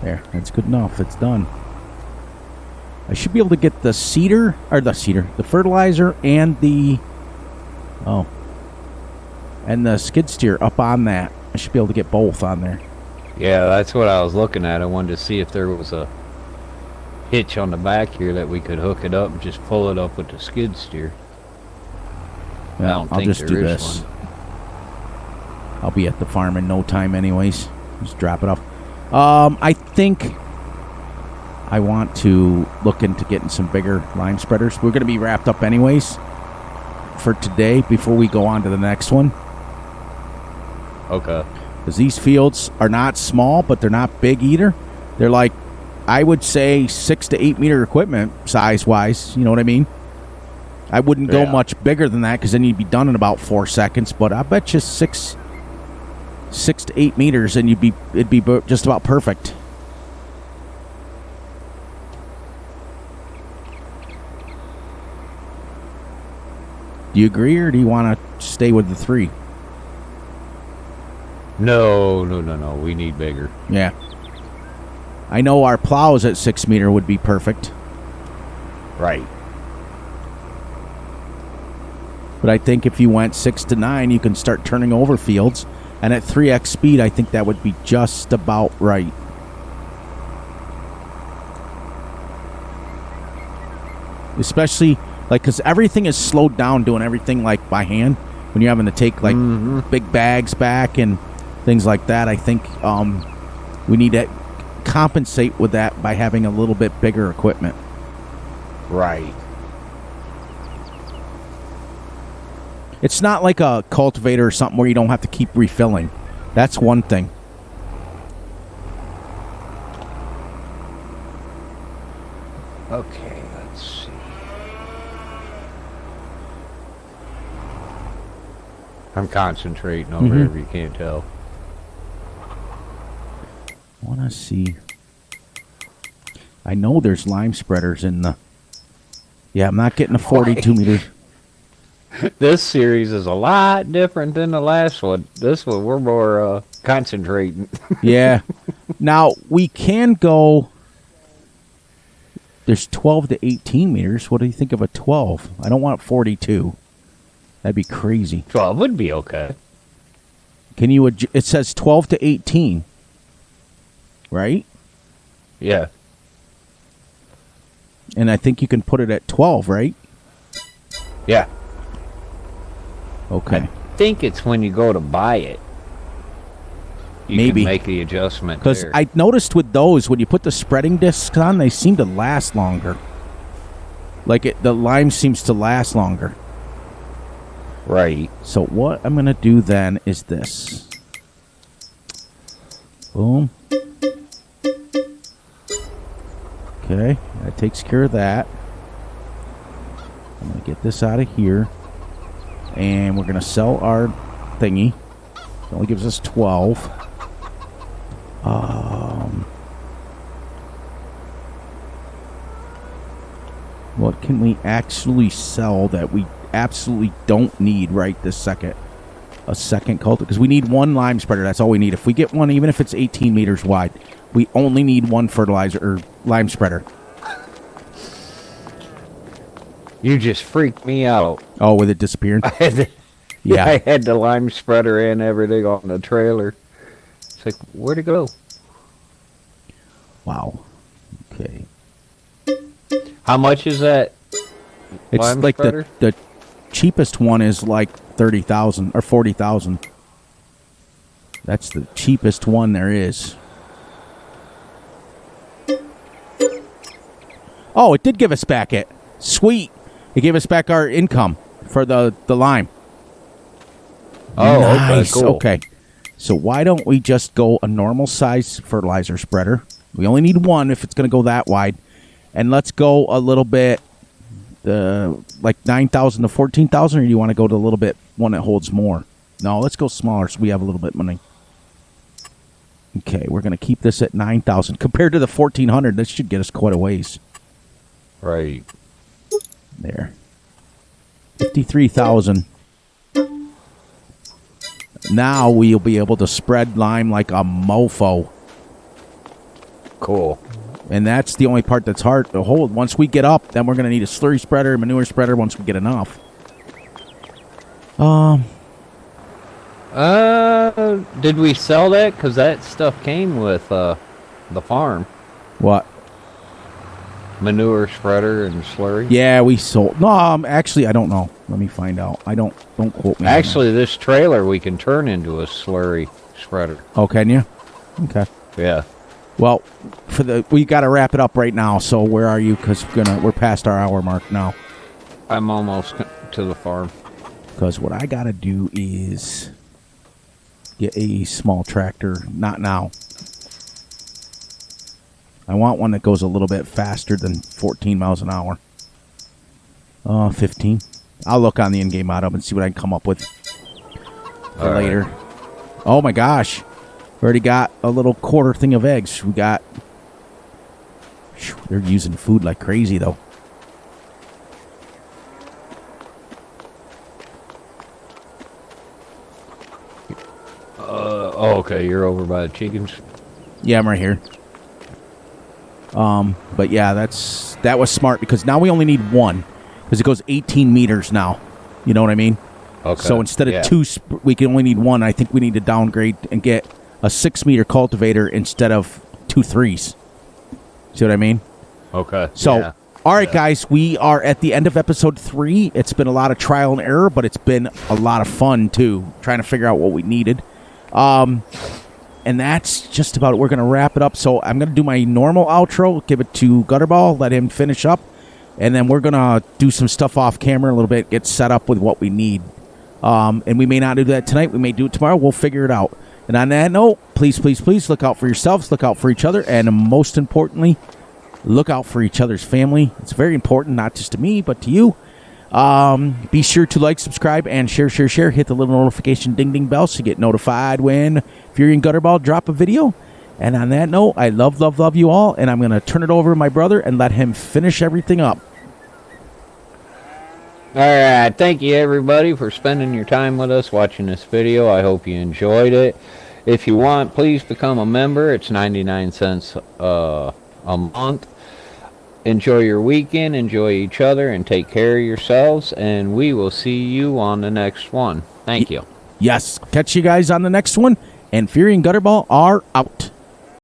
There, that's good enough. It's done. I should be able to get the the fertilizer, and the. Oh. And the skid steer up on that. I should be able to get both on there. Yeah, that's what I was looking at. I wanted to see if there was a hitch on the back here that we could hook it up and just pull it up with the skid steer. Well, I'll just do this. I'll be at the farm in no time anyways. Just drop it off. I think I want to look into getting some bigger lime spreaders. We're going to be wrapped up anyways for today before we go on to the next one. Okay. Because these fields are not small, but they're not big either. They're like, I would say 6 to 8 meter equipment size-wise. You know what I mean? I wouldn't go much bigger than that because then you'd be done in about 4 seconds. But I bet you 6 to 8 meters, and it'd be just about perfect. Do you agree, or do you want to stay with the 3? No. We need bigger. Yeah. I know our plows at 6 meter would be perfect. Right. But I think if you went 6 to 9, you can start turning over fields. And at 3x speed, I think that would be just about right. Especially, like, because everything is slowed down doing everything, like, by hand. When you're having to take, like, big bags back and things like that, I think we need to compensate with that by having a little bit bigger equipment. Right. It's not like a cultivator or something where you don't have to keep refilling. That's one thing. Okay, let's see. I'm concentrating over here if you can't tell. I want to see. I know there's lime spreaders in the... Yeah, I'm not getting a 42 meters. This series is a lot different than the last one. This one, we're more concentrating. Yeah. Now, we can go... There's 12 to 18 meters. What do you think of a 12? I don't want 42. That'd be crazy. 12 would be okay. Can you... It says 12 to 18. Right? Yeah. And I think you can put it at 12, right? Yeah. Okay. I think it's when you go to buy it. You can make the adjustment there. Because I noticed with those, when you put the spreading discs on, they seem to last longer. Like the lime seems to last longer. Right. So what I'm going to do then is this. Boom. Okay, that takes care of that. I'm going to get this out of here. And we're going to sell our thingy. It only gives us 12. What can we actually sell that we absolutely don't need right this second? A second cultivator. Because we need one lime spreader. That's all we need. If we get one, even if it's 18 meters wide, we only need one fertilizer or lime spreader. You just freaked me out. Oh, with it disappearing? Yeah. I had the lime spreader and everything on the trailer. It's like, where'd it go? Wow. Okay. How much is that? It's lime like spreader? the cheapest one is like 30,000 or 40,000. That's the cheapest one there is. Oh, it did give us back it. Sweet. It gave us back our income for the lime. Oh, nice. okay, cool. Okay. So why don't we just go a normal size fertilizer spreader? We only need one if it's going to go that wide. And let's go a little bit, like 9,000 to 14,000, or do you want to go to a little bit, one that holds more? No, let's go smaller so we have a little bit of money. Okay, we're going to keep this at 9,000. Compared to the 1,400, this should get us quite a ways. Right. There. 53,000. Now we'll be able to spread lime like a mofo. Cool. And that's the only part that's hard to hold. Once we get up, then we're going to need a slurry spreader, manure spreader once we get enough. Did we sell that? Because that stuff came with the farm. What? manure spreader and slurry? Yeah, we sold. No, actually, I don't know. Let me find out. I don't quote me. Actually, this trailer we can turn into a slurry spreader. Oh, can you? Okay. Yeah. Well, we got to wrap it up right now. So where are you? Because we're past our hour mark now. I'm almost to the farm. Because what I got to do is get a small tractor. Not now. I want one that goes a little bit faster than 14 miles an hour. 15. I'll look on the in-game model and see what I can come up with for later. Right. Oh my gosh. We already got a little quarter thing of eggs. We got... They're using food like crazy, though. Okay. You're over by the chickens? Yeah, I'm right here. But yeah, that was smart because now we only need one because it goes 18 meters now. You know what I mean? Okay. So instead of two, we can only need one. I think we need to downgrade and get a 6-meter cultivator instead of 2 3s. See what I mean? Okay. So, all right, guys, we are at the end of episode 3. It's been a lot of trial and error, but it's been a lot of fun too, trying to figure out what we needed. And that's just about it. We're going to wrap it up. So I'm going to do my normal outro, give it to Gutterball, let him finish up. And then we're going to do some stuff off camera a little bit, get set up with what we need. And we may not do that tonight. We may do it tomorrow. We'll figure it out. And on that note, please, please, please look out for yourselves, look out for each other, and most importantly, look out for each other's family. It's very important, not just to me, but to you. Be sure to like, subscribe, and share. Hit the little notification ding bell so you get notified when Fury and Gutterball drop a video. And on that note, I love you all, and I'm going to turn it over to my brother and let him finish everything up. All right. Thank you, everybody, for spending your time with us watching this video. I hope you enjoyed it. If you want, please become a member. It's 99 cents a month. Enjoy your weekend, enjoy each other, and take care of yourselves, and we will see you on the next one. Thank you. Yes. Catch you guys on the next one, and Fury and Gutterball are out.